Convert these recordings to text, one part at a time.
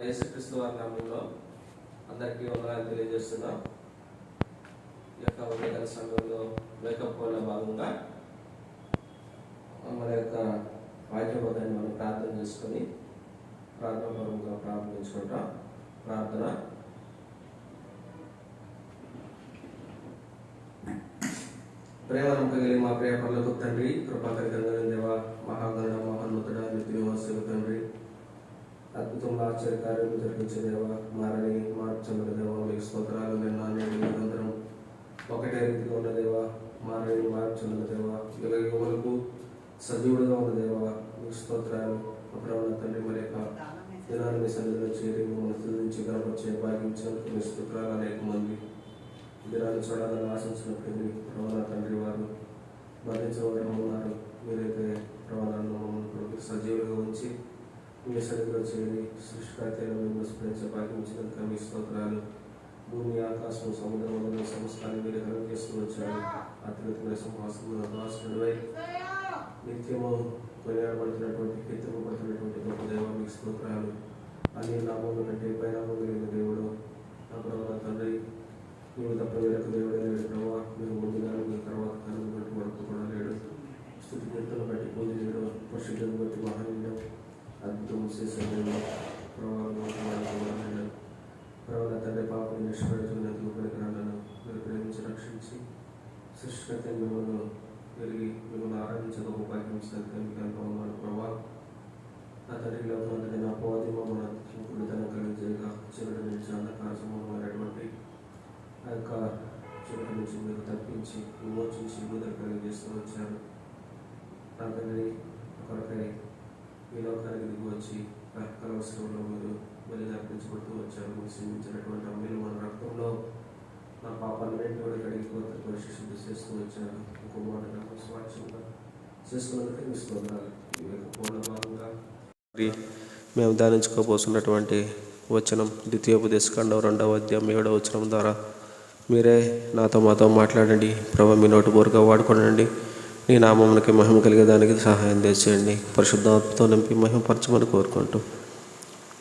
యేసుక్రీస్తు వారి నామంలో అందరికీ వందనాలు తెలియజేస్తున్నాం. ఈ యొక్క ఉదయకాల సమయంలో వేకప్ లో భాగంగా మన యొక్క వాక్యబోధాన్ని మనం ప్రార్థన చేసుకొని ప్రార్థనాపూర్వకంగా ప్రారంభించుకుంటాం. ప్రార్థన. ప్రేమను కలిగి మా ప్రియ పనులకు తండ్రి, కృపాకరితంగా దేవ, మహాగణ మహోన్నతుడ, నిత్యవాసుల తండ్రి, అద్భుతంగా ఆశ్చర్యకార్యం జరిగించే దేవ, మారని మార్చమని దేవ, మీకు స్తోత్రాలు. నిన్న నిరంతరం ఒకటే రీతిగా ఉన్న దేవ, మారని మార్చమని దేవ, యువకు సజీవుడుగా ఉన్న దేవ, మీకు స్తోత్రాలు. అప్పుడు తండ్రి మరి యొక్క దినాన్ని మీ సన్నిధిలో చేరి మిమ్మల్ని స్తుతించి కనపరిచే భావించినందుకు మీ స్తోత్రాలు. అనేక మంది దినాన్ని చూడాలని ఆశించినప్పుడు ప్రవణ తండ్రి వారు బంధించబడి ఉన్నారు. మీరైతే ప్రవణాలను సజీవులుగా ఉంచి మీ సన్నిధిలో చేరి సృష్టికర్తైన మిమ్మల్ని స్మరించే భావించినందుకు మీ స్తోత్రాలు. భూమి, ఆకాశం, సముద్రం సంస్థాన్ని మీరు కనుగేస్తూ వచ్చారు. అత్యున్నతమైన సింహాసనంలో దాసుడువై నిత్యము కొనియాడబడుతున్నటువంటి, కీర్తింపబడుతున్నటువంటి గొప్ప దేవ, మీకు స్తోత్రాలు. అన్ని నామముల కంటే పైనామం కలిగిన దేవుడు నా ప్రవణ తండ్రి, మీరు తప్ప వేరొక దేవుడే లేడు ప్రభావ. మీరు ముందుగా మీ తర్వాత కనుక బట్టి వరకు కూడా లేడు. స్థుతి కీర్తన బట్టి పూజలు, పరిశుద్ధులను బట్టి మహానీయం, అద్భుతం చేసేవాడు ప్రభావం. ప్రవణ తండ్రి, పాపని నిష్పడుతున్నందుకు పరికరాలను మీరు ప్రేమించి రక్షించి సృష్టికర్త మిమ్మల్ని పెరిగి మిమ్మల్ని ఆరాధించక ఉపాయించినందుకు ప్రభావ. నా తండ్రిలో ఉన్నది నా పోది మమ్మల్ని పుణ్యతనం కలిగించేగా చివరి నుంచి అంధకార సమూహమైనటువంటి ఆ యొక్క చివరి నుంచి మీరు తప్పించి విమోచించి విడుదల కలిగజేస్తూ వచ్చారు. నా తండ్రి కొరకై మీ లోకానికి దిగి వచ్చి కలవసరంలో మీరు బలిదార్పించబడుతూ వచ్చారు. మీరు సిందించినటువంటి అమ్మిలమైన రక్తంలో నా పాపాలన్నింటినీ కూడా కడిగిపోతే పరిశుద్ధి చేస్తూ వచ్చారు. కుమారుడు స్వాచ్ఛంగా చేసుకున్నందుకే మీ స్తోత్రాలు. ఈ యొక్క పూర్ణ భాగంగా మేము ధ్యానించుకోబోతున్నటువంటి వచనం ద్వితీయోపదేశకాండం 2వ అధ్యాయం 7వ వచనం ద్వారా మీరే మాతో మాట్లాడండి ప్రభు. మీ నోటి బోరుగా వాడుకోనండి. నీ నామమునకి మహిమ కలిగేదానికి సహాయం చేయండి. పరిశుద్ధాత్మతో నింపి మహిమపరచమని కోరుకుంటూ,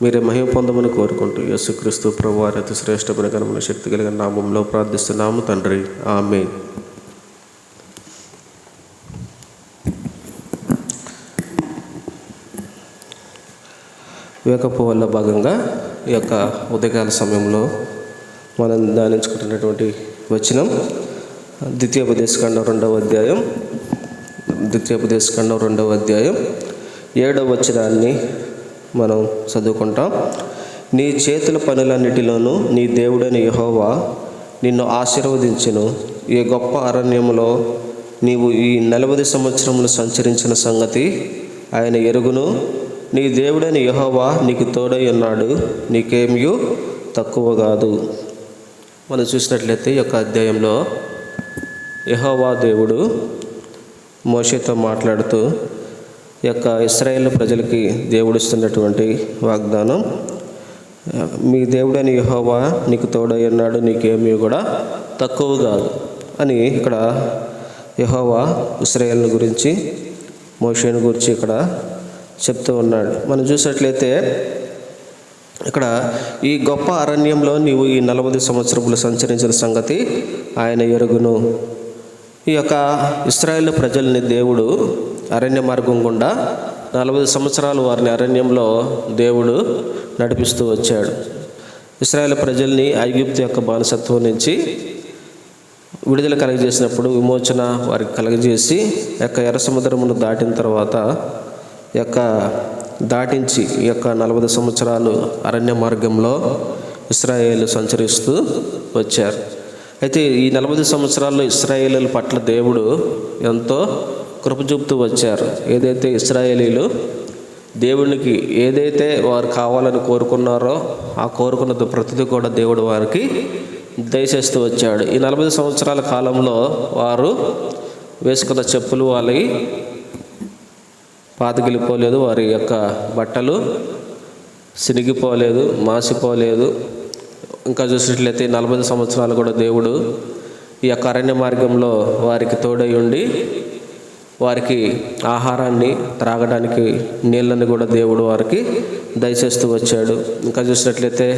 మీరే మహిమ పొందమని కోరుకుంటూ, యేసుక్రీస్తు ప్రభు వారి అతి శ్రేష్టమైన ఘనమైన శక్తి కలిగిన నామంలో ప్రార్థిస్తున్నాము తండ్రి, ఆమేన్. వేకపు వల్ల భాగంగా ఈ యొక్క ఉదయకాల సమయంలో మనం ధ్యానించుకుంటున్నటువంటి వచనం ద్వితీయోపదేశకాండం 2వ అధ్యాయం 7వ వచనాన్ని మనం చదువుకుంటాం. నీ చేతుల పనులన్నిటిలోనూ నీ దేవుడైన యెహోవా నిన్ను ఆశీర్వదించెను. ఈ గొప్ప అరణ్యములో నీవు ఈ 40 సంవత్సరములు సంచరించిన సంగతి ఆయన ఎరుగును. నీ దేవుడైన యెహోవా నీకు తోడై ఉన్నాడు, నీకేమీ తక్కువ కాదు. మనం చూసినట్లయితే ఈ యొక్క అధ్యాయంలో యెహోవా దేవుడు మోషేతో మాట్లాడుతూ ఈ యొక్క ఇశ్రాయేలు ప్రజలకి దేవుడు ఇస్తున్నటువంటి వాగ్దానం, మీ దేవుడైన యెహోవా నీకు తోడై ఉన్నాడు, నీకేమీ కూడా తక్కువ కాదు అని ఇక్కడ యెహోవా ఇశ్రాయేలు గురించి, మోషేను గురించి ఇక్కడ చెప్తూ ఉన్నాడు. మనం చూసినట్లయితే ఇక్కడ ఈ గొప్ప అరణ్యంలో నీవు ఈ 40 సంవత్సరములు సంచరించిన సంగతి ఆయన ఎరుగును. ఈ యొక్క ఇశ్రాయేలు ప్రజల్ని దేవుడు అరణ్య మార్గం గుండా 40 సంవత్సరాలు వారిని అరణ్యంలో దేవుడు నడిపిస్తూ వచ్చాడు. ఇశ్రాయేలు ప్రజల్ని ఐగుప్తు యొక్క బానిసత్వం నుంచి విడుదల కలగజేసినప్పుడు విమోచన వారికి కలగజేసి యొక్క ఎర్ర సముద్రమును దాటిన తర్వాత దాటించి ఈ యొక్క 40 సంవత్సరాలు అరణ్య మార్గంలో ఇశ్రాయేలు సంచరిస్తూ వచ్చారు. అయితే ఈ 40 సంవత్సరాల్లో ఇశ్రాయేలీల పట్ల దేవుడు ఎంతో కృప చూపుతూ వచ్చారు. ఏదైతే ఇశ్రాయేలీలు దేవునికి ఏదైతే వారు కావాలని కోరుకున్నారో ఆ కోరుకున్న ప్రతిదీ కూడా దేవుడు వారికి దయచేస్తూ వచ్చాడు. ఈ 40 సంవత్సరాల కాలంలో వారు వేసుకున్న చెప్పులు వాళ్ళకి పాతగిలిపోలేదు, వారి యొక్క బట్టలు సినిగిపోలేదు, మాసిపోలేదు. ఇంకా చూసినట్లయితే 40 సంవత్సరాలు కూడా దేవుడు ఈ యొక్క అరణ్య మార్గంలో వారికి తోడై ఉండి వారికి ఆహారాన్ని, త్రాగడానికి నీళ్ళని కూడా దేవుడు వారికి దయచేస్తూ వచ్చాడు. ఇంకా చూసినట్లయితే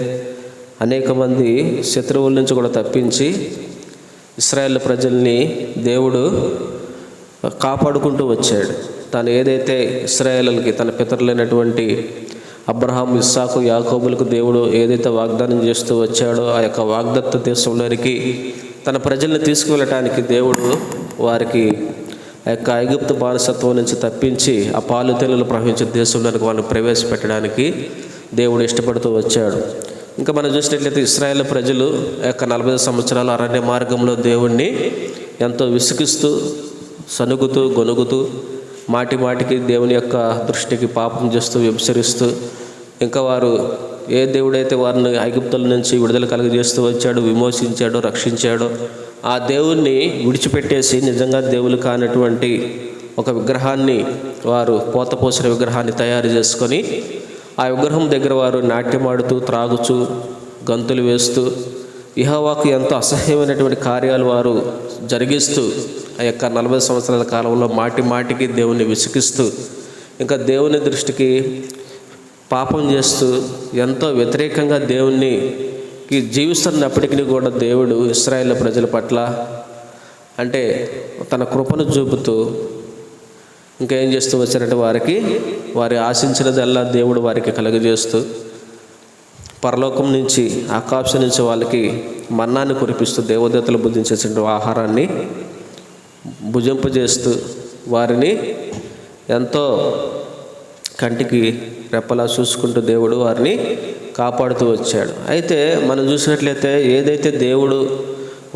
అనేక మంది శత్రువుల నుంచి కూడా తప్పించి ఇశ్రాయేల్ ప్రజల్ని దేవుడు కాపాడుకుంటూ వచ్చాడు. తాను ఏదైతే ఇశ్రాయేలుకి తన పితరులైనటువంటి అబ్రహాం, ఇస్సాకు, యాకోబులకు దేవుడు ఏదైతే వాగ్దానం చేస్తూ వచ్చాడో ఆ యొక్క వాగ్దత్త దేశంలోనికి తన ప్రజల్ని తీసుకువెళ్ళటానికి దేవుడు వారికి ఆ యొక్క ఐగుప్తు బానిసత్వం నుంచి తప్పించి ఆ పాలు తేనెలు ప్రవహించే దేశంలోనికి వాళ్ళని ప్రవేశపెట్టడానికి దేవుడు ఇష్టపడుతూ వచ్చాడు. ఇంకా మనం చూసినట్లయితే ఇశ్రాయేల్ ప్రజలు యొక్క 40 సంవత్సరాల అరణ్య మార్గంలో దేవుణ్ణి ఎంతో విసిగిస్తూ, సనుగుతూ, గొనుగుతూ, మాటి మాటికి దేవుని యొక్క దృష్టికి పాపం చేస్తూ, వ్యభిచరిస్తూ, ఇంకా వారు ఏ దేవుడైతే వారిని ఐగుప్తుల నుంచి విడుదల కలుగజేస్తూ వచ్చాడో, విమోచించాడో, రక్షించాడో ఆ దేవుణ్ణి విడిచిపెట్టేసి నిజంగా దేవులు కానటువంటి ఒక విగ్రహాన్ని, వారు పోతపోసిన విగ్రహాన్ని తయారు చేసుకొని ఆ విగ్రహం దగ్గర వారు నాట్యమాడుతూ, త్రాగుచూ, గంతులు వేస్తూ, యెహోవాకు ఎంతో అసహ్యమైనటువంటి కార్యాలు వారు జరిగిస్తూ ఆ యొక్క 40 సంవత్సరాల కాలంలో మాటి మాటికి దేవుణ్ణి విసిగిస్తూ, ఇంకా దేవుని దృష్టికి పాపం చేస్తూ, ఎంతో వ్యతిరేకంగా దేవుణ్ణి జీవిస్తున్నప్పటికీ కూడా దేవుడు ఇశ్రాయేల్ ప్రజల పట్ల అంటే తన కృపను చూపుతూ ఇంకా ఏం చేస్తూ వచ్చారంటే వారి ఆశించినదల్లా దేవుడు వారికి కలుగజేస్తూ, పరలోకం నుంచి, ఆకాశం నుంచి వాళ్ళకి మన్నాన్ని కురిపిస్తూ, దేవదూతలు బుద్ధించేసిన ఆహారాన్ని భుజింపజేస్తూ వారిని ఎంతో కంటికి రెప్పలా చూసుకుంటూ దేవుడు వారిని కాపాడుతూ వచ్చాడు. అయితే మనం చూసినట్లయితే ఏదైతే దేవుడు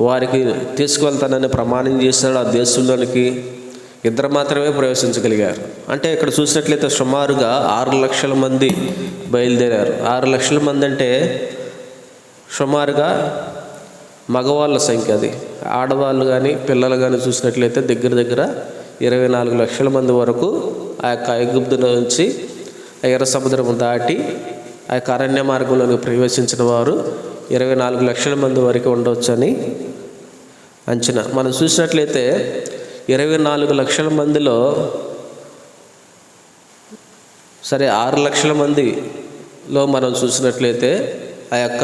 వారికి తీసుకువెళ్తానని ప్రమాణం చేశాడో ఆ దేశంలోనికి 2 మాత్రమే ప్రవేశించగలిగారు. అంటే ఇక్కడ చూసినట్లయితే సుమారుగా 6 లక్షల మంది బయలుదేరారు. 6 లక్షల మంది అంటే సుమారుగా మగవాళ్ళ సంఖ్య. అది ఆడవాళ్ళు కానీ పిల్లలు కానీ చూసినట్లయితే దగ్గర 24 లక్షల మంది వరకు ఆ యొక్క ఐగుప్తు నుంచి ఎర్ర సముద్రం దాటి ఆ యొక్క అరణ్య మార్గంలోకి ప్రవేశించిన వారు 24 లక్షల మంది వరకు ఉండవచ్చని అంచనా. మనం చూసినట్లయితే 24 లక్షల మందిలో సరే 6 లక్షల మందిలో మనం చూసినట్లయితే ఆ యొక్క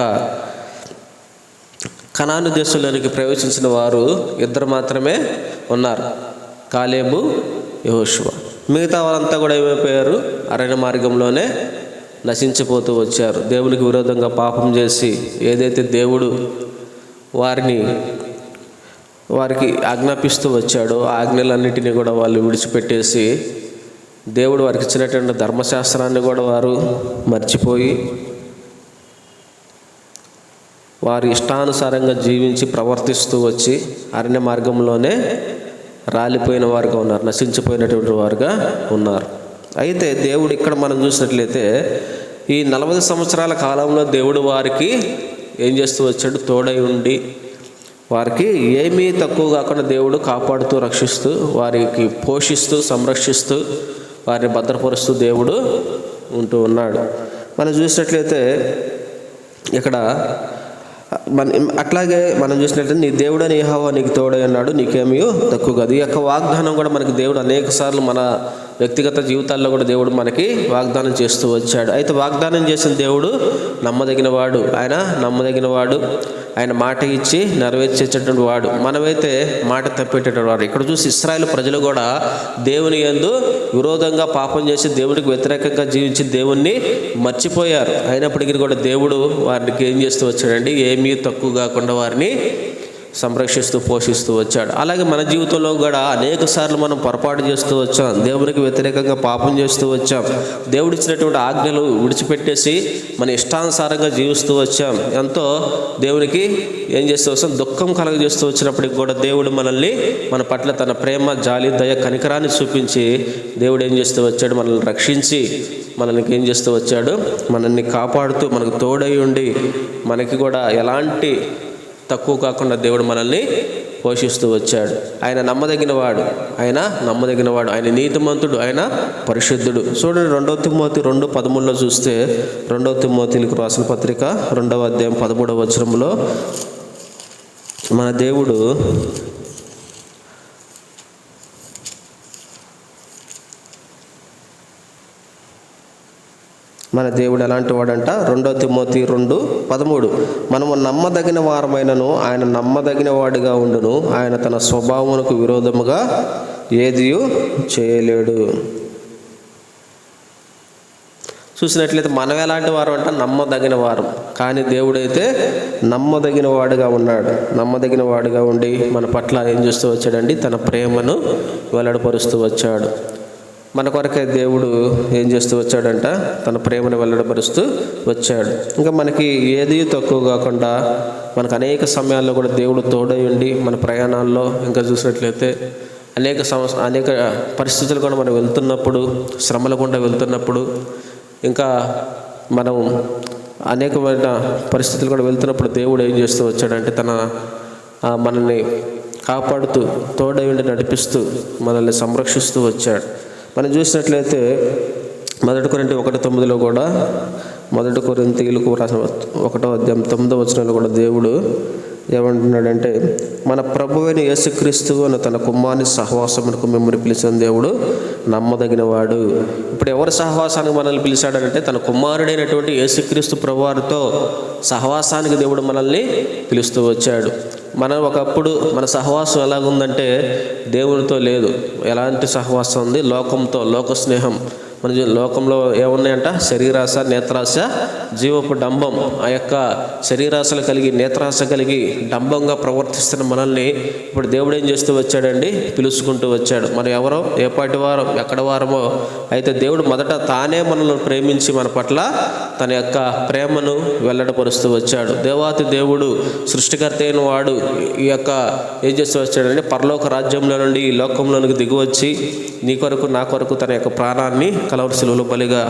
కనాను దేశంలోనికి ప్రవేశించిన వారు 2 మాత్రమే ఉన్నారు, కాలేబు, యెహోషువ. మిగతా వాళ్ళంతా కూడా ఏమైపోయారు? అరణ్య మార్గంలోనే నశించిపోతూ వచ్చారు. దేవునికి విరోధంగా పాపం చేసి ఏదైతే దేవుడు వారికి ఆజ్ఞాపిస్తూ వచ్చాడో ఆ ఆజ్ఞలన్నిటినీ కూడా వాళ్ళు విడిచిపెట్టేసి దేవుడు వారికి ఇచ్చినటువంటి ధర్మశాస్త్రాన్ని కూడా వారు మర్చిపోయి వారి ఇష్టానుసారంగా జీవించి ప్రవర్తిస్తూ వచ్చి అరణ్య మార్గంలోనే రాలిపోయిన వారుగా ఉన్నారు, నశించిపోయినటువంటి వారుగా ఉన్నారు. అయితే దేవుడు ఇక్కడ మనం చూసినట్లయితే ఈ 40 సంవత్సరాల కాలంలో దేవుడు వారికి ఏం చేస్తూ వచ్చాడు? తోడై ఉండి వారికి ఏమీ తక్కువ కాకుండా దేవుడు కాపాడుతూ, రక్షిస్తూ, వారికి పోషిస్తూ, సంరక్షిస్తూ, వారిని భద్రపరుస్తూ దేవుడు ఉంటూ ఉన్నాడు. మనం చూసినట్లయితే ఇక్కడ అట్లాగే మనం చూసినట్లయితే నీ దేవుడని యెహోవా నీకు తోడై ఉన్నాడు, నీకేమీ తక్కువ కాదు. ఈ యొక్క వాగ్దానం కూడా మనకి దేవుడు అనేక సార్లు మన వ్యక్తిగత జీవితాల్లో కూడా దేవుడు మనకి వాగ్దానం చేస్తూ వచ్చాడు. అయితే వాగ్దానం చేసిన దేవుడు నమ్మదగిన వాడు, ఆయన మాట ఇచ్చి నెరవేర్చేటటువంటి వాడు. మనమైతే మాట తప్పేటటువంటి వాడు. ఇక్కడ చూసి ఇశ్రాయేలు ప్రజలు కూడా దేవుని యందు విరోధంగా పాపం చేసి దేవుడికి వ్యతిరేకంగా జీవించి దేవుణ్ణి మర్చిపోయారు. అయినప్పటికీ కూడా దేవుడు వారికి ఏం చేస్తూ వచ్చాడండి? ఏమీ తక్కువ కాకుండా వారిని సంరక్షిస్తూ, పోషిస్తూ వచ్చాడు. అలాగే మన జీవితంలో కూడా అనేక సార్లు మనం పొరపాటు చేస్తూ వచ్చాం, దేవునికి వ్యతిరేకంగా పాపం చేస్తూ వచ్చాం, దేవుడు ఇచ్చినటువంటి ఆజ్ఞలు విడిచిపెట్టేసి మన ఇష్టానుసారంగా జీవిస్తూ వచ్చాం. ఎంతో దేవునికి ఏం చేస్తూ వచ్చాం? దుఃఖం కలుగజేస్తూ వచ్చినప్పటికి కూడా దేవుడు మనల్ని, మన పట్ల తన ప్రేమ, జాలి, దయ, కనికరాన్ని చూపించి దేవుడు ఏం చేస్తూ వచ్చాడు? మనల్ని రక్షించి మనల్ని ఏం చేస్తూ వచ్చాడు? మనల్ని కాపాడుతూ, మనకు తోడై ఉండి, మనకి కూడా ఎలాంటి తక్కువ కాకుండా దేవుడు మనల్ని పోషిస్తూ వచ్చాడు. ఆయన నమ్మదగినవాడు, ఆయన నీతిమంతుడు, ఆయన పరిశుద్ధుడు. చూడండి 2 తిమోతి 2:13 చూస్తే 2 తిమోతిలకు రాసిన పత్రిక 2వ అధ్యాయం 13వ వచనంలో మన దేవుడు మన దేవుడు ఎలాంటి వాడంట? 2 తిమోతి 2:13 మనము నమ్మదగిన వారమైనను ఆయన నమ్మదగిన వాడిగా ఉండును, ఆయన తన స్వభావమునకు విరోధముగా ఏదియూ చేయలేడు. చూసినట్లయితే మనం ఎలాంటి వారం అంటే నమ్మదగిన వారం, కానీ దేవుడైతే నమ్మదగిన వాడుగా ఉన్నాడు. నమ్మదగిన వాడుగా ఉండి మన పట్ల ఏం చేస్తూ వచ్చాడండి? తన ప్రేమను వెల్లడిపరుస్తూ వచ్చాడు. మన కొరకే దేవుడు ఏం చేస్తూ వచ్చాడంట? తన ప్రేమను వెల్లడిపరుస్తూ వచ్చాడు. ఇంకా మనకి ఏది తక్కువ కాకుండా మనకు అనేక సమయాల్లో కూడా దేవుడు తోడై ఉండి మన ప్రయాణాల్లో ఇంకా చూసినట్లయితే అనేక పరిస్థితులు కూడా మనం వెళ్తున్నప్పుడు, శ్రమల గుండా వెళ్తున్నప్పుడు, ఇంకా మనం అనేకమైన పరిస్థితులు కూడా వెళ్తున్నప్పుడు దేవుడు ఏం చేస్తూ వచ్చాడంటే మనల్ని కాపాడుతూ తోడై ఉండి నడిపిస్తూ మనల్ని సంరక్షిస్తూ వచ్చాడు. మనం చూసినట్లయితే 1 కొరింథీ 1:9 కూడా 1 కొరింథీయులకు రాసిన 1వ అధ్యాయం 9వ వచనంలో కూడా దేవుడు ఏమంటున్నాడంటే, మన ప్రభువైన యేసుక్రీస్తు అని తన కుమారుని సహవాసమునకు మిమ్మల్ని పిలిచిన దేవుడు నమ్మదగిన వాడు. ఇప్పుడు ఎవరి సహవాసానికి మనల్ని పిలిచాడంటే తన కుమారుడైనటువంటి యేసుక్రీస్తు ప్రభువారితో సహవాసానికి దేవుడు మనల్ని పిలుస్తూ వచ్చాడు. మనం ఒకప్పుడు మన సహవాసం ఎలాగుందంటే దేవునితో లేదు. ఎలాంటి సహవాసం ఉంది? లోకంతో, లోక స్నేహం. మన లోకంలో ఏమున్నాయంట? శరీరాశ, నేత్రాశ, జీవపు డంబం. ఆ యొక్క శరీరాశలు కలిగి, నేత్రాశ కలిగి డంబంగా ప్రవర్తిస్తున్న మనల్ని ఇప్పుడు దేవుడు ఏం చేస్తూ వచ్చాడండి? పిలుచుకుంటూ వచ్చాడు. మనం ఎవరో, ఏపాటి వారం, ఎక్కడ వారమో అయితే దేవుడు మొదట తానే మనల్ని ప్రేమించి మన పట్ల తన యొక్క ప్రేమను వెల్లడిపరుస్తూ వచ్చాడు. దేవాతి దేవుడు, సృష్టికర్త అయిన వాడు ఈ యొక్క ఏం చేస్తూ వచ్చాడంటే పరలోక రాజ్యంలో నుండి ఈ లోకంలోనికి దిగివచ్చి నీ కొరకు, నా కొరకు తన యొక్క ప్రాణాన్ని కలవరి శిలువలో బలిగా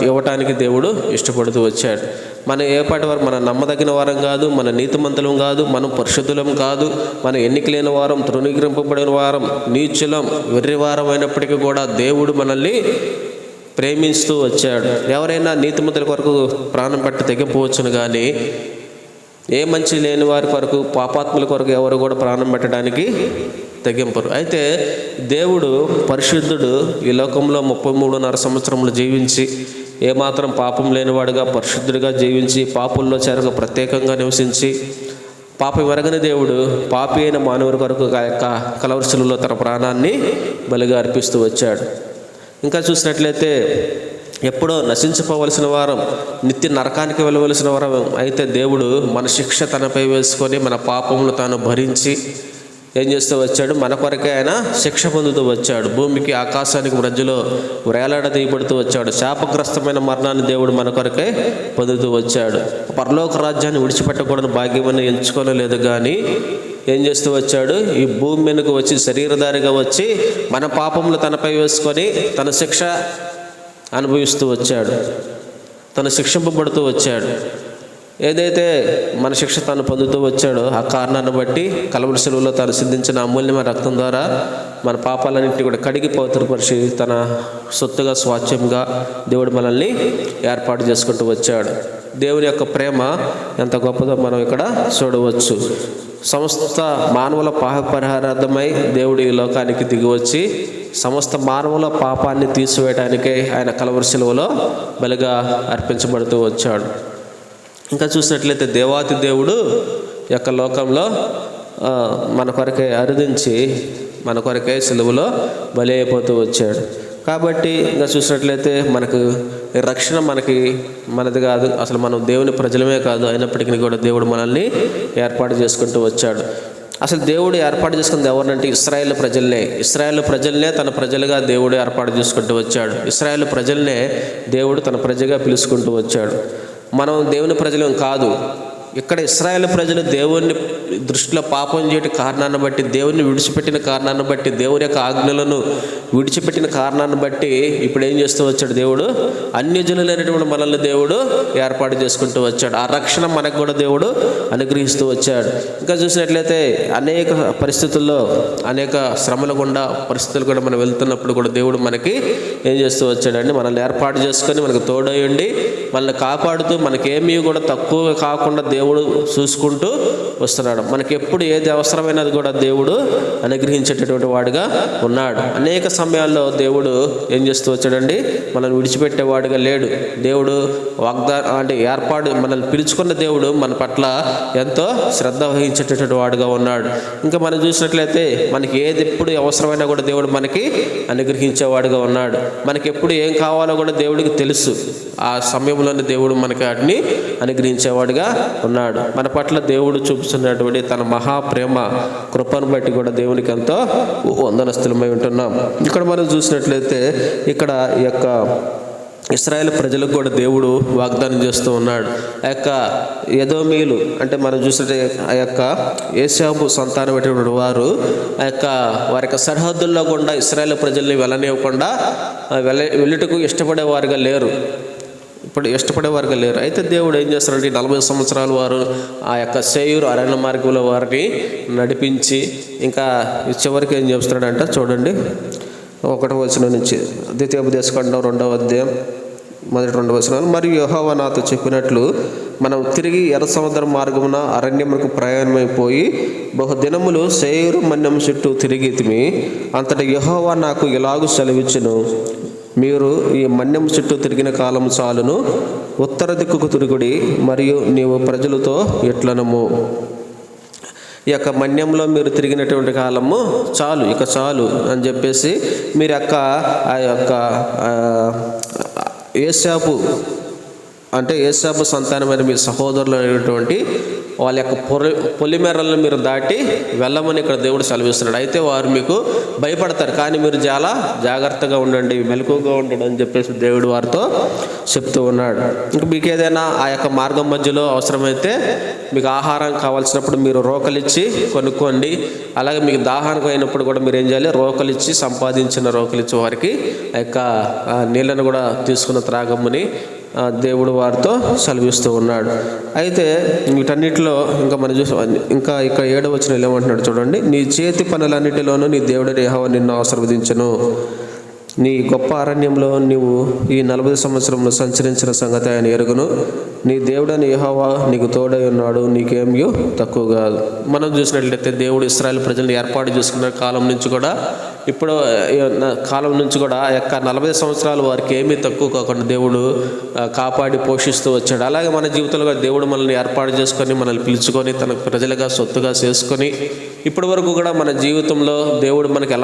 ఇవ్వటానికి దేవుడు ఇష్టపడుతూ వచ్చాడు. మనం ఏపాటి వారు? మన నమ్మదగిన వారం కాదు, మన నీతిమంతులం కాదు, మనం పరిశుద్ధులం కాదు, మన ఎన్నికలేని వారం, తృణీకరింపబడిన వారం, నీచులం, వెర్రి వారం అయినప్పటికీ కూడా దేవుడు మనల్ని ప్రేమిస్తూ వచ్చాడు. ఎవరైనా నీతిమంతుల కొరకు ప్రాణం పెట్టి తెగింపవచ్చును, కానీ ఏ మంచి లేని వారి కొరకు, పాపాత్ముల కొరకు ఎవరు కూడా ప్రాణం పెట్టడానికి తెగింపరు. అయితే దేవుడు పరిశుద్ధుడు. ఈ లోకంలో 33.5 సంవత్సరములు జీవించి ఏమాత్రం పాపం లేనివాడుగా పరిశుద్ధుడిగా జీవించి పాపుల్లో చేరక ప్రత్యేకంగా నివసించి పాపం ఎరగని దేవుడు పాపి అయిన మానవుడి కొరకు కలవరి శిలువలో తన ప్రాణాన్ని బలిగా అర్పిస్తూ వచ్చాడు. ఇంకా చూసినట్లయితే ఎప్పుడో నశించిపోవలసిన వారం, నిత్య నరకానికి వెళ్ళవలసిన వారం అయితే దేవుడు మన శిక్ష తనపై వేసుకొని మన పాపములు తాను భరించి ఏం చేస్తూ వచ్చాడు? మన కొరకే ఆయన శిక్ష పొందుతూ వచ్చాడు. భూమికి, ఆకాశానికి మధ్యలో వేలాడదీయబడుతూ వచ్చాడు. శాపగ్రస్తమైన మరణాన్ని దేవుడు మన కొరకే పొందుతూ వచ్చాడు. పరలోక రాజ్యాన్ని విడిచిపెట్టకూడని భాగ్యమని ఎంచుకోలేదు, కానీ ఏం చేస్తూ వచ్చాడు? ఈ భూమి మీదకు వచ్చి శరీరధారిగా వచ్చి మన పాపములు తనపై వేసుకొని తన శిక్ష అనుభవిస్తూ వచ్చాడు, తను శిక్షింపబడుతూ వచ్చాడు. ఏదైతే మన శిక్ష తాను పొందుతూ వచ్చాడో ఆ కారణాన్ని బట్టి కలవరి శిలువలో తాను సిద్ధించిన అమూల్యమైన రక్తం ద్వారా మన పాపాలన్నింటినీ కూడా కడిగి పవిత్రపరిచి తన సొత్తుగా, స్వాస్థ్యంగా దేవుడు మనల్ని ఏర్పాటు చేసుకుంటూ వచ్చాడు. దేవుని యొక్క ప్రేమ ఎంత గొప్పదో మనం ఇక్కడ చూడవచ్చు. సమస్త మానవుల పాప పరిహారార్థమై దేవుడు ఈ లోకానికి దిగివచ్చి సమస్త మానవుల పాపాన్ని తీసివేయడానికే ఆయన కలవరి శిలువలో బలిగా అర్పించబడుతూ వచ్చాడు. ఇంకా చూసినట్లయితే దేవాతి దేవుడు యొక్క లోకంలో మన కొరకే అరుదించి మన కొరకే సిలువలో బలి అయిపోతూ వచ్చాడు. కాబట్టి ఇంకా చూసినట్లయితే మనకు రక్షణ మనది కాదు, అసలు మనం దేవుని ప్రజలమే కాదు. అయినప్పటికీ కూడా దేవుడు మనల్ని ఏర్పాటు చేసుకుంటూ వచ్చాడు. అసలు దేవుడు ఏర్పాటు చేసుకుంది ఎవరినంటే ఇశ్రాయేలు ప్రజల్నే. ఇశ్రాయేలు ప్రజల్నే తన ప్రజలుగా దేవుడు ఏర్పాటు చేసుకుంటూ వచ్చాడు. ఇశ్రాయేలు ప్రజల్నే దేవుడు తన ప్రజగా పిలుచుకుంటూ వచ్చాడు. మనం దేవుని ప్రజలం కాదు. ఇక్కడ ఇశ్రాయేలు ప్రజలు దేవుని దృష్టిలో పాపం చేయటి కారణాన్ని బట్టి, దేవుని విడిచిపెట్టిన కారణాన్ని బట్టి, దేవుని యొక్క ఆజ్ఞలను విడిచిపెట్టిన కారణాన్ని బట్టి ఇప్పుడు ఏం చేస్తూ వచ్చాడు? దేవుడు అన్యజనులైనటువంటి మనల్ని దేవుడు ఏర్పాటు చేసుకుంటూ వచ్చాడు. ఆ రక్షణ మనకు కూడా దేవుడు అనుగ్రహిస్తూ వచ్చాడు. ఇంకా చూసినట్లయితే అనేక పరిస్థితుల్లో, అనేక శ్రమల గుండా పరిస్థితులు కూడా మనం వెళ్తున్నప్పుడు కూడా దేవుడు మనకి ఏం చేస్తూ వచ్చాడండి? మనల్ని ఏర్పాటు చేసుకొని మనకు తోడై ఉండి మనల్ని కాపాడుతూ మనకేమీ కూడా తక్కువ కాకుండా దేవుడు చూసుకుంటూ వస్తున్నాడు. మనకి ఎప్పుడు ఏది అవసరమైనది కూడా దేవుడు అనుగ్రహించేటటువంటి వాడుగా ఉన్నాడు. అనేక సమయాల్లో దేవుడు ఏం చేస్తూ వచ్చాడండి, మనల్ని విడిచిపెట్టేవాడుగా లేడు. దేవుడు ఏర్పాటు మనల్ని పిలుచుకున్న దేవుడు మన పట్ల ఎంతో శ్రద్ధ వహించేటటువంటి వాడుగా ఉన్నాడు. ఇంకా మనం చూసినట్లయితే మనకి ఏది ఎప్పుడు అవసరమైనా కూడా దేవుడు మనకి అనుగ్రహించేవాడుగా ఉన్నాడు. మనకి ఎప్పుడు ఏం కావాలో కూడా దేవుడికి తెలుసు. ఆ సమయంలోనే దేవుడు మనకి వాటిని అనుగ్రహించేవాడుగా ఉన్నాడు. మన పట్ల దేవుడు చూపిస్తున్నటువంటి తన మహాప్రేమ కృపను బట్టి కూడా దేవునికి ఎంతో వందనస్తులమై ఉంటున్నాం. ఇక్కడ మనం చూసినట్లయితే ఇక్కడ ఈ యొక్క ఇశ్రాయేలు ప్రజలకు కూడా దేవుడు వాగ్దానం చేస్తూ ఉన్నాడు. ఆ యొక్క ఎదోమీయులు అంటే మనం చూసినట్టే ఆ యొక్క ఏశావు సంతానమైనటువంటి వారు వారి యొక్క సరిహద్దుల్లో కూడా ఇశ్రాయేలు ప్రజల్ని వెళ్ళనివ్వకుండా వెళ్ళుటకు ఇష్టపడేవారుగా లేరు. అయితే దేవుడు ఏం చేస్తారంటే 40 సంవత్సరాలు వారు ఆ యొక్క సేయూరు అరణ్య మార్గంలో వారిని నడిపించి ఇంకా చివరికి ఏం చేస్తున్నాడంట చూడండి, 1వ వచనం నుంచి ద్వితీయోపదేశకాండం 2వ అధ్యాయం మొదటి 2 వచనాలు. మరియు యెహోవా నాతో చెప్పినట్లు మనం తిరిగి ఎర్ర సముద్ర మార్గమున అరణ్యమునకు ప్రయాణమైపోయి బహుదినములు సేయూరు మన్యం చుట్టూ తిరిగితిమి. అంతటా యెహోవా నాకు ఇలాగు సెలవిచ్చెను, మీరు ఈ మన్యం చుట్టూ తిరిగిన కాలం చాలును, ఉత్తర దిక్కుకు తిరుగుడి, మరియు నీవు ప్రజలతో ఎట్లనము. ఈ యొక్క మన్యంలో మీరు తిరిగినటువంటి కాలము చాలు, ఇక చాలు అని చెప్పేసి మీరు ఆ యొక్క ఏశాపు సంతానమైన మీ సహోదరులు అయినటువంటి వాళ్ళ యొక్క పొలిమేరలను మీరు దాటి వెళ్ళమని ఇక్కడ దేవుడు సెలవిస్తున్నాడు. అయితే వారు మీకు భయపడతారు, కానీ మీరు చాలా జాగ్రత్తగా ఉండండి, మెలకువగా ఉండండి అని చెప్పేసి దేవుడు వారితో చెప్తూ ఉన్నాడు. ఇంకా మీకు ఏదైనా ఆ యొక్క మార్గం మధ్యలో అవసరమైతే మీకు ఆహారం కావాల్సినప్పుడు మీరు రోకలిచ్చి కొనుక్కోండి. అలాగే మీకు దాహానికి అయినప్పుడు కూడా మీరు ఏం చేయాలి, రోకలిచ్చి సంపాదించిన రోకలిచ్చి వారికి ఆ యొక్క నీళ్ళను కూడా తీసుకున్న త్రాగమ్మని దేవుడు వారితో సెలవిస్తూ ఉన్నాడు. అయితే వీటన్నిటిలో ఇంకా మనం ఇంకా ఇక్కడ 7వ వచనంలో ఏమంటున్నాడు చూడండి, నీ చేతి పనులన్నిటిలోనూ నీ దేవుడైన యెహోవా నిన్ను ఆశీర్వదించును. నీ గొప్ప అరణ్యంలో నీవు ఈ 40 సంవత్సరంలో సంచరించిన సంగతి ఆయన ఎరుగును. నీ దేవుడైన యెహోవా నీకు తోడై ఉన్నాడు, నీకేమీ తక్కువ కాదు. మనం చూసినట్లయితే దేవుడు ఇశ్రాయేలు ప్రజల్ని ఏర్పాటు చేసుకున్న కాలం నుంచి కూడా ఆ యొక్క 40 సంవత్సరాలు వారికి ఏమీ తక్కువ కాకుండా దేవుడు కాపాడి పోషిస్తూ వచ్చాడు. అలాగే మన జీవితంలో దేవుడు మనల్ని ఏర్పాటు చేసుకొని మనల్ని పిలుచుకొని తన ప్రజలుగా సొత్తుగా చేసుకొని ఇప్పటి వరకు కూడా మన జీవితంలో దేవుడు మనకి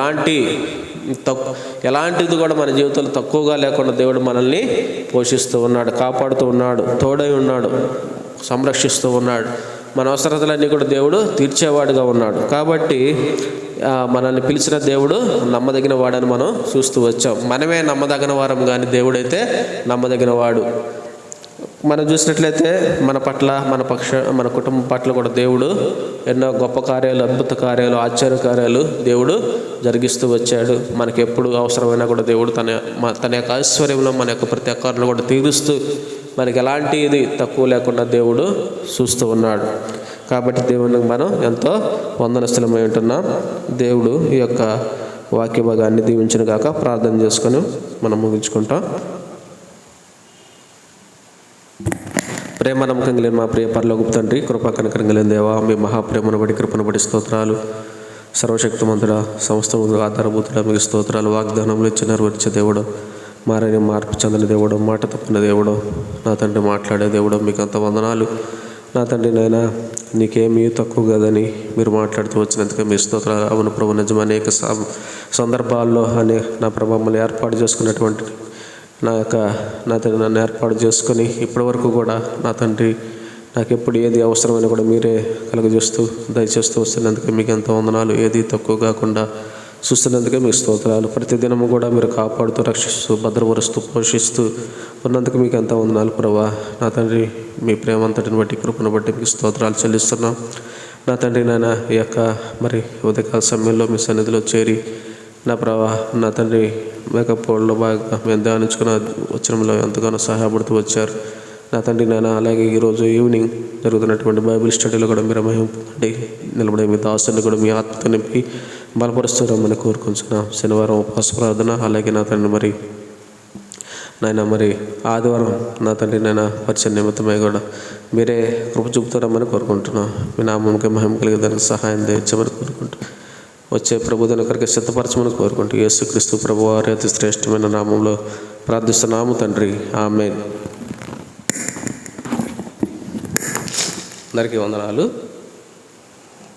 ఎలాంటిది కూడా మన జీవితంలో తక్కువగా లేకుండా దేవుడు మనల్ని పోషిస్తూ ఉన్నాడు, కాపాడుతూ ఉన్నాడు, తోడై ఉన్నాడు, సంరక్షిస్తూ ఉన్నాడు. మన అవసరతలన్నీ కూడా దేవుడు తీర్చేవాడుగా ఉన్నాడు. కాబట్టి మనల్ని పిలిచిన దేవుడు నమ్మదగిన వాడని మనం చూస్తూ వచ్చాం. మనమే నమ్మదగిన వారం, కానీ దేవుడైతే నమ్మదగిన వాడు. మనం చూసినట్లయితే మన పట్ల మన కుటుంబం పట్ల కూడా దేవుడు ఎన్నో గొప్ప కార్యాలు, అద్భుత కార్యాలు, ఆశ్చర్య కార్యాలు దేవుడు జరిగిస్తూ వచ్చాడు. మనకి ఎప్పుడు అవసరమైనా కూడా దేవుడు తన యొక్క ఐశ్వర్యంలో మన యొక్క ప్రతి ఒక్కరిని కూడా తీరుస్తూ మనకి ఎలాంటిది తక్కువ లేకుండా దేవుడు చూస్తూ ఉన్నాడు. కాబట్టి దేవునికి మనం ఎంతో వందనస్తులమై ఉంటున్నాం. దేవుడు ఈ యొక్క వాక్య భాగాన్ని దీవించును గాక. ప్రార్థన చేసుకొని మనం ముగించుకుంటాం. ప్రేమ నమ్మకం కలిగిన మా ప్రియ పరలోకపు తండ్రి, కృపా కనికరం కలిగిన దేవా, మీ మహాప్రేమను బట్టి కృపను బట్టి స్తోత్రాలు. సర్వశక్తిమంతుడా, సమస్తముగా ఆధారభూతుడా మీకు స్తోత్రాలు. వాగ్దానంలో ఇచ్చి నెరవేర్చే దేవుడు, మారని మార్పు చెందిన దేవుడు, మాట తప్పిన దేవుడు, నా తండ్రి మాట్లాడే దేవుడు, మీకు అంత వందనాలు. నా తండ్రి నాయనా, నీకేమీ తక్కువ కాదని మీరు మాట్లాడుతూ వచ్చినందుకే మీ స్తోత్రాలు. అవును ప్రభు, నిజం అనేక సందర్భాల్లో నా ప్రభావం ఏర్పాటు చేసుకున్నటువంటి నా తండ్రి నన్ను ఏర్పాటు చేసుకొని ఇప్పటి వరకు కూడా నా తండ్రి నాకు ఎప్పుడు ఏది అవసరమైనా కూడా మీరే కలుగజేస్తూ దయచేస్తూ వస్తున్నందుకే మీకు ఎంతో వందనాలు. ఏది తక్కువ కాకుండా చూస్తున్నందుకే మీకు స్తోత్రాలు. ప్రతిదినము కూడా మీరు కాపాడుతూ, రక్షిస్తూ, భద్రపరుస్తూ, పోషిస్తూ ఉన్నందుకు మీకు ఎంతో వందనాలు ప్రభా. నా తండ్రి మీ ప్రేమంతటిని బట్టి, కృపను బట్టి మీకు స్తోత్రాలు చెల్లిస్తున్నాం. నా తండ్రి నాయన ఈ యొక్క ఉదయకాల సమయంలో మీ సన్నిధిలో చేరి నా ప్రభా, నా తండ్రి మేకపోళ్ళలో బాగా మేము ధ్యానించుకున్న వచనంలో ఎంతగానో సహాయపడుతూ వచ్చారు నా తండ్రి నాయన. అలాగే ఈరోజు ఈవినింగ్ జరుగుతున్నటువంటి బైబిల్ స్టడీలో కూడా మీరు మహింపండి, నిలబడే మీ దాసుని కూడా మీ ఆత్మతో నింపి బలపరుస్తున్నామని కోరుకుంటున్నాం. శనివారం ఉపవాస ప్రార్థన, అలాగే నా తండ్రి నాయన మరి ఆదివారం నా తండ్రి నాయన పరిచయ నిమిత్తమై కూడా మీరే కృప చూపుతారమ్మని కోరుకుంటున్నాం. మీ నామంకి మహిమ కలిగే దానికి సహాయం తెచ్చమని కోరుకుంటూ వచ్చే ప్రభుత్వం ఒకరికి సిద్ధపరచమని కోరుకుంటూ యేసుక్రీస్తు ప్రభు వారి అతి శ్రేష్టమైన నామంలో ప్రార్థిస్తున్నాము తండ్రి. ఆమేన్. అందరికీ వందనాలు.